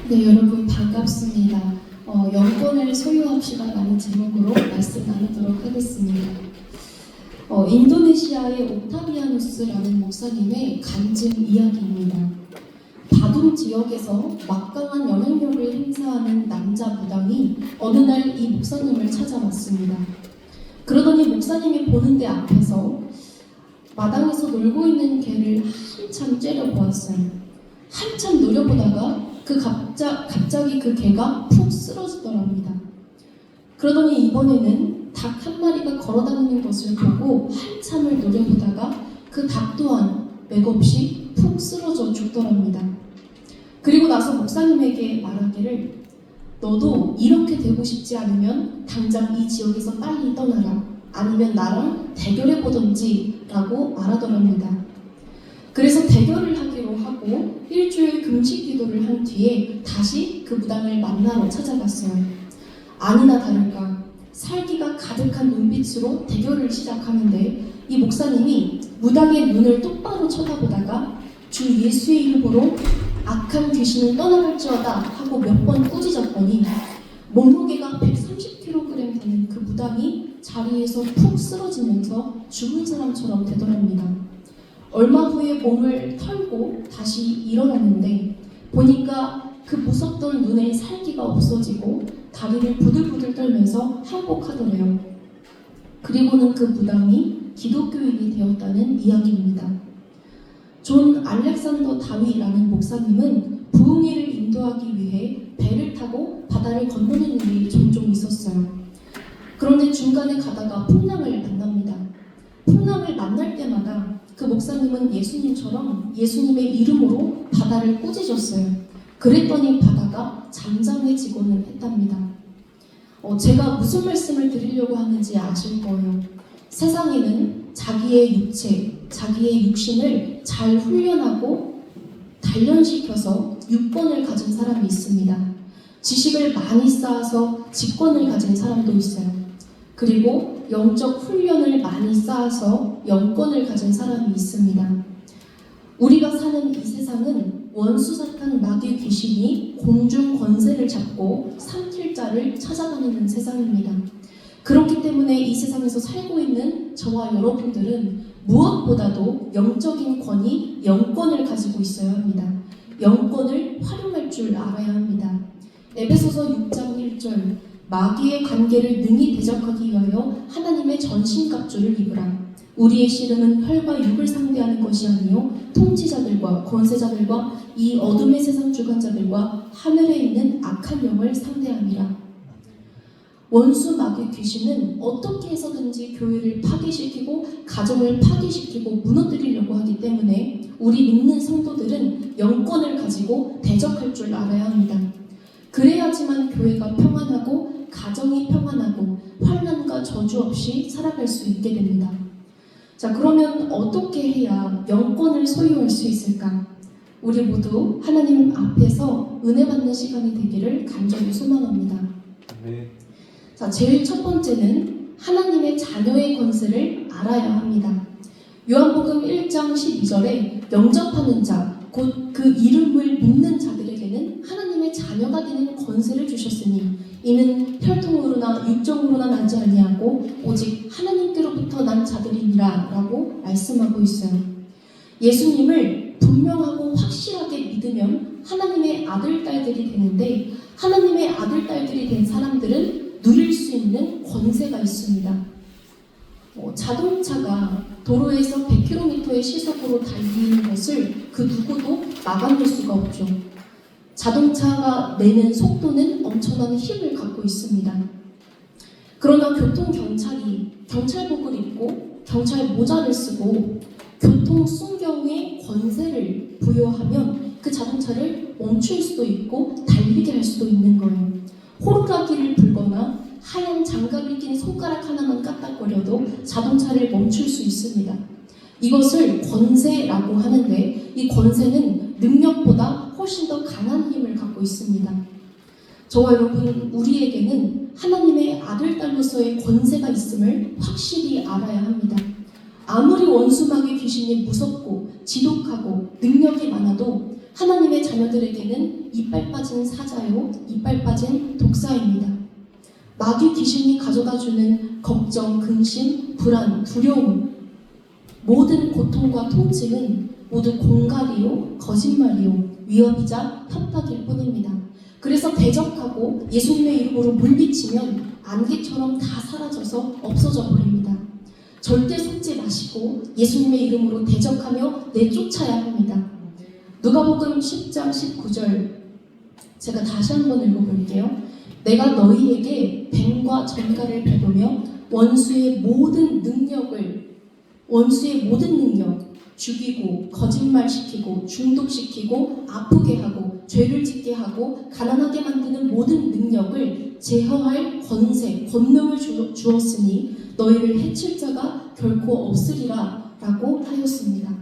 네, 여러분 반갑습니다. 영권을 소유합시다라는 제목으로 말씀 나누도록 하겠습니다. 인도네시아의 옥타비아누스라는 목사님의 간증 이야기입니다. 바둥 지역에서 막강한 영향력을 행사하는 남자 무당이 어느 날 이 목사님을 찾아왔습니다. 그러더니 목사님이 보는 데 앞에서 마당에서 놀고 있는 개를 한참 째려보았어요. 한참 노려보다가 갑자기 그 개가 푹 쓰러지더랍니다. 그러더니 이번에는 닭 한 마리가 걸어다니는 것을 보고 한참을 노려보다가 그 닭 또한 맥없이 푹 쓰러져 죽더랍니다. 그리고 나서 목사님에게 말하기를, 너도 이렇게 되고 싶지 않으면 당장 이 지역에서 빨리 떠나라, 아니면 나랑 대결해보던지 라고 말하더랍니다. 그래서 대결을 하기로 하고 일주일 금식 기도를 한 뒤에 다시 그 무당을 만나러 찾아갔어요. 아니나 다를까 살기가 가득한 눈빛으로 대결을 시작하는데 이 목사님이 무당의 눈을 똑바로 쳐다보다가 주 예수의 이름으로 악한 귀신은 떠나갈지어다 하고 몇 번 꾸짖었더니 몸무게가 130kg 되는 그 무당이 자리에서 푹 쓰러지면서 죽은 사람처럼 되더랍니다. 얼마 후에 몸을 털고 다시 일어났는데 보니까 그 무섭던 눈에 살기가 없어지고 다리를 부들부들 떨면서 항복하더래요. 그리고는 그 무당이 기독교인이 되었다는 이야기입니다. 존 알렉산더 다위라는 목사님은 부흥회를 인도하기 위해 배를 타고 바다를 건너는 일이 종종 있었어요. 그런데 중간에 가다가 풍랑을 만납니다. 풍랑을 만날 때마다 그 목사님은 예수님처럼 예수님의 이름으로 바다를 꾸짖었어요. 그랬더니 바다가 잠잠해지고는 했답니다. 제가 무슨 말씀을 드리려고 하는지 아실 거예요. 세상에는 자기의 육체, 자기의 육신을 잘 훈련하고 단련시켜서 유권을 가진 사람이 있습니다. 지식을 많이 쌓아서 직권을 가진 사람도 있어요. 그리고 영적 훈련을 많이 쌓아서 영권을 가진 사람이 있습니다. 우리가 사는 이 세상은 원수 사탄 마귀 귀신이 공중 권세를 잡고 삼킬 자를 찾아다니는 세상입니다. 그렇기 때문에 이 세상에서 살고 있는 저와 여러분들은 무엇보다도 영적인 권위, 영권을 가지고 있어야 합니다. 영권을 활용할 줄 알아야 합니다. 에베소서 6장 1절, 마귀의 관계를 능히 대적하기 위하여 하나님의 전신갑주를 입으라. 우리의 씨름은 혈과 육을 상대하는 것이 아니요 통치자들과 권세자들과 이 어둠의 세상 주관자들과 하늘에 있는 악한 영을 상대함이라. 원수 마귀 귀신은 어떻게 해서든지 교회를 파괴시키고 가정을 파괴시키고 무너뜨리려고 하기 때문에 우리 믿는 성도들은 영권을 가지고 대적할 줄 알아야 합니다. 그래야지만 교회가 평안하고 가정이 평안하고 환난과 저주 없이 살아갈 수 있게 됩니다. 자, 그러면 어떻게 해야 영권을 소유할 수 있을까? 우리 모두 하나님 앞에서 은혜 받는 시간이 되기를 간절히 소망합니다. 네. 자, 제일 첫 번째는 하나님의 자녀의 권세를 알아야 합니다. 요한복음 1장 12절에 영접하는 자, 곧 그 이름을 믿는 자들에게는 하나님의 자녀가 되는 권세를 주셨으니 이는 혈통으로나 육정으로나 나지 아니하고 오직 하나님께로부터 난 자들이니라 라고 말씀하고 있어요. 예수님을 분명하고 확실하게 믿으면 하나님의 아들, 딸들이 되는데 하나님의 아들, 딸들이 된 사람들은 누릴 수 있는 권세가 있습니다. 자동차가 도로에서 100km의 시속으로 달리는 것을 그 누구도 막아낼 수가 없죠. 자동차가 내는 속도는 엄청난 힘을 갖고 있습니다. 그러나 교통경찰이 경찰복을 입고 경찰 모자를 쓰고 교통순경의 권세를 부여하면 그 자동차를 멈출 수도 있고 달리게 할 수도 있는 거예요. 호루라기를 불거나 하얀 장갑을 낀 손가락 하나만 까딱거려도 자동차를 멈출 수 있습니다. 이것을 권세라고 하는데 이 권세는 능력보다 훨씬 더 강한 힘을 갖고 있습니다. 저와 여러분, 우리에게는 하나님의 아들, 딸로서의 권세가 있음을 확실히 알아야 합니다. 아무리 원수 마귀 귀신이 무섭고 지독하고 능력이 많아도 하나님의 자녀들에게는 이빨 빠진 사자요, 이빨 빠진 독사입니다. 마귀 귀신이 가져다주는 걱정, 근심, 불안, 두려움, 모든 고통과 통증은 모두 공갈이요, 거짓말이요, 위협이자 협박일 뿐입니다. 그래서 대적하고 예수님의 이름으로 물리치면 안개처럼 다 사라져서 없어져 버립니다. 절대 속지 마시고 예수님의 이름으로 대적하며 내쫓아야 합니다. 누가복음 10장 19절 제가 다시 한번 읽어볼게요. 내가 너희에게 뱀과 전갈을 베보며 원수의 모든 능력 죽이고 거짓말시키고 중독시키고 아프게 하고 죄를 짓게 하고 가난하게 만드는 모든 능력을 제어할 권세, 권능을 주었으니 너희를 해칠 자가 결코 없으리라 라고 하였습니다.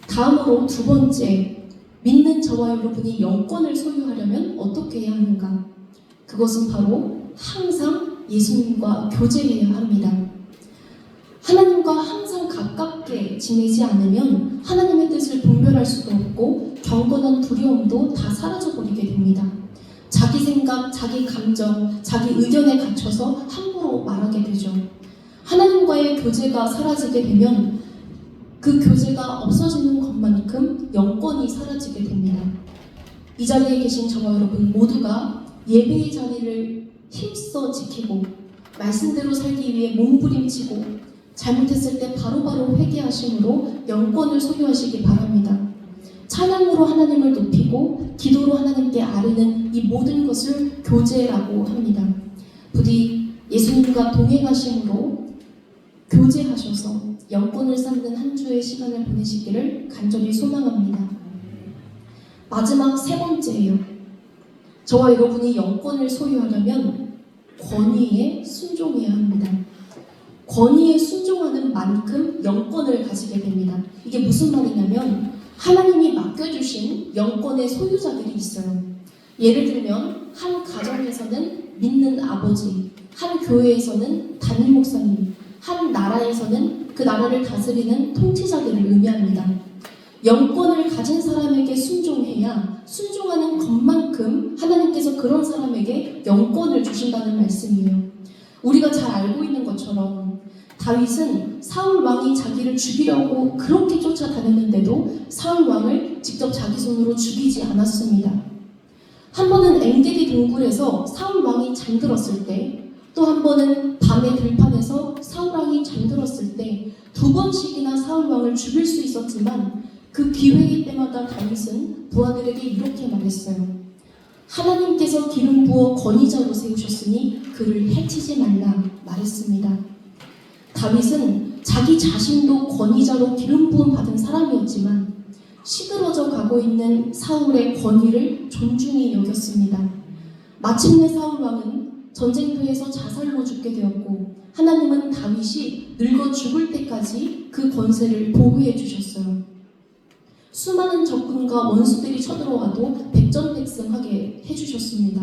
다음으로 두 번째, 믿는 저와 여러분이 영권을 소유하려면 어떻게 해야 하는가? 그것은 바로 항상 예수님과 교제해야 합니다. 하나님과 항상 가깝게 지내지 않으면 하나님의 뜻을 분별할 수도 없고 경건한 두려움도 다 사라져버리게 됩니다. 자기 생각, 자기 감정, 자기 의견에 갇혀서 함부로 말하게 되죠. 하나님과의 교제가 사라지게 되면 그 교제가 없어지는 것만큼 영권이 사라지게 됩니다. 이 자리에 계신 저와 여러분 모두가 예배의 자리를 힘써 지키고 말씀대로 살기 위해 몸부림치고 잘못했을 때 바로바로 회개하심으로 영권을 소유하시기 바랍니다. 찬양으로 하나님을 높이고 기도로 하나님께 아뢰는 이 모든 것을 교제라고 합니다. 부디 예수님과 동행하심으로 교제하셔서 영권을 쌓는 한 주의 시간을 보내시기를 간절히 소망합니다. 마지막 세 번째예요. 저와 여러분이 영권을 소유하려면 권위에 순종해야 합니다. 권위에 순종하는 만큼 영권을 가지게 됩니다. 이게 무슨 말이냐면 하나님이 맡겨주신 영권의 소유자들이 있어요. 예를 들면 한 가정에서는 믿는 아버지, 한 교회에서는 담임 목사님, 한 나라에서는 그 나라를 다스리는 통치자들을 의미합니다. 영권을 가진 사람에게 순종해야 순종하는 것만큼 하나님께서 그런 사람에게 영권을 주신다는 말씀이에요. 우리가 잘 알고 있는 것처럼 다윗은 사울 왕이 자기를 죽이려고 그렇게 쫓아다녔는데도 사울 왕을 직접 자기 손으로 죽이지 않았습니다. 한 번은 엔게디 동굴에서 사울 왕이 잠들었을 때, 또 한 번은 밤의 들판에서 사울 왕이 잠들었을 때 두 번씩이나 사울 왕을 죽일 수 있었지만 그 기회일 때마다 다윗은 부하들에게 이렇게 말했어요. 하나님께서 기름 부어 권위자로 세우셨으니 그를 해치지 말라 말했습니다. 다윗은 자기 자신도 권위자로 기름 부음 받은 사람이었지만 시들어져 가고 있는 사울의 권위를 존중히 여겼습니다. 마침내 사울 왕은 전쟁터에서 자살로 죽게 되었고 하나님은 다윗이 늙어 죽을 때까지 그 권세를 보호해 주셨어요. 수많은 적군과 원수들이 쳐들어와도 백전백승하게 해주셨습니다.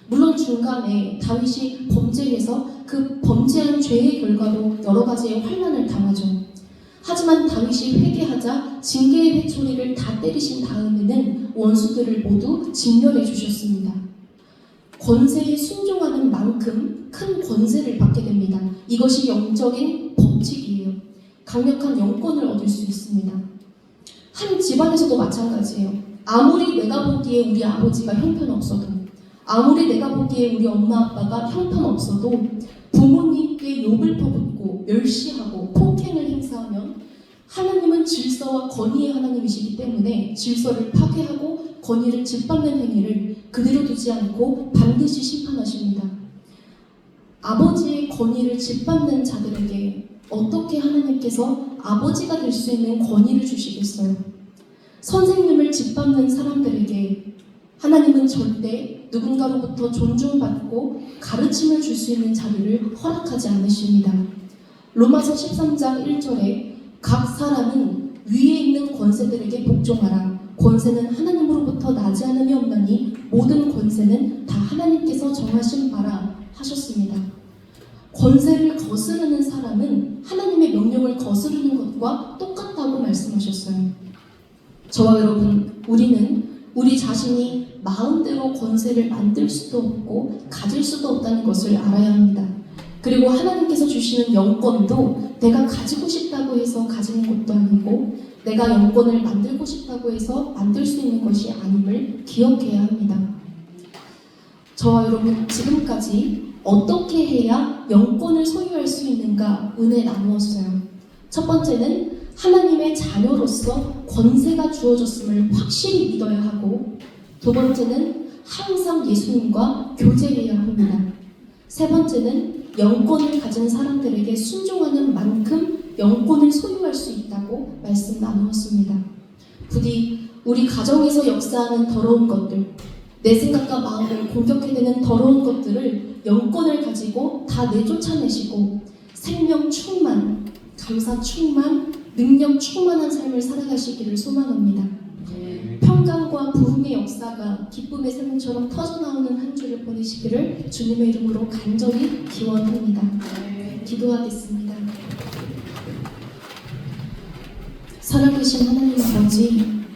물론 중간에 다윗이 범죄해서 그 범죄한 죄의 결과로 여러 가지의 환난을 당하죠. 하지만 다윗이 회개하자 징계의 회초리를 다 때리신 다음에는 원수들을 모두 진멸해 주셨습니다. 권세에 순종하는 만큼 큰 권세를 받게 됩니다. 이것이 영적인 법칙이에요. 강력한 영권을 얻을 수 있습니다. 한 집안에서도 마찬가지예요. 아무리 내가 보기에 우리 아버지가 형편없어도, 아무리 내가 보기에 우리 엄마 아빠가 형편없어도 부모님께 욕을 퍼붓고 멸시하고 폭행을 행사하면 하나님은 질서와 권위의 하나님이시기 때문에 질서를 파괴하고 권위를 짓밟는 행위를 그대로 두지 않고 반드시 심판하십니다. 아버지의 권위를 짓밟는 자들에게 어떻게 하나님께서 아버지가 될 수 있는 권위를 주시겠어요? 선생님을 짓밟는 사람들에게 하나님은 절대 누군가로부터 존중받고 가르침을 줄 수 있는 자리를 허락하지 않으십니다. 로마서 13장 1절에 각 사람은 위에 있는 권세들에게 복종하라. 권세는 하나님으로부터 나지 않음이 없나니 모든 권세는 다 하나님께서 정하신 바라 하셨습니다. 권세를 거스르는 사람은 하나님의 명령을 거스르는 것과 똑같다고 말씀하셨어요. 저와 여러분 우리는 우리 자신이 마음대로 권세를 만들 수도 없고 가질 수도 없다는 것을 알아야 합니다. 그리고 하나님께서 주시는 영권도 내가 가지고 싶다고 해서 가지는 것도 아니고 내가 영권을 만들고 싶다고 해서 만들 수 있는 것이 아님을 기억해야 합니다. 저와 여러분 지금까지 어떻게 해야 영권을 소유할 수 있는가 은혜 나누었어요. 첫 번째는 하나님의 자녀로서 권세가 주어졌음을 확실히 믿어야 하고, 두 번째는 항상 예수님과 교제해야 합니다. 세 번째는 영권을 가진 사람들에게 순종하는 만큼 영권을 소유할 수 있다고 말씀 나누었습니다. 부디 우리 가정에서 역사하는 더러운 것들, 내 생각과 마음을 공격해내는 더러운 것들을 영권을 가지고 다 내쫓아내시고 생명 충만, 감사 충만, 능력 충만한 삶을 살아가시기를 소망합니다. 평강과 부흥의 역사가 기쁨의 샘처럼 터져나오는 한 주를 보내시기를 주님의 이름으로 간절히 기원합니다. 기도하겠습니다. 살아계신 하나님 아버지,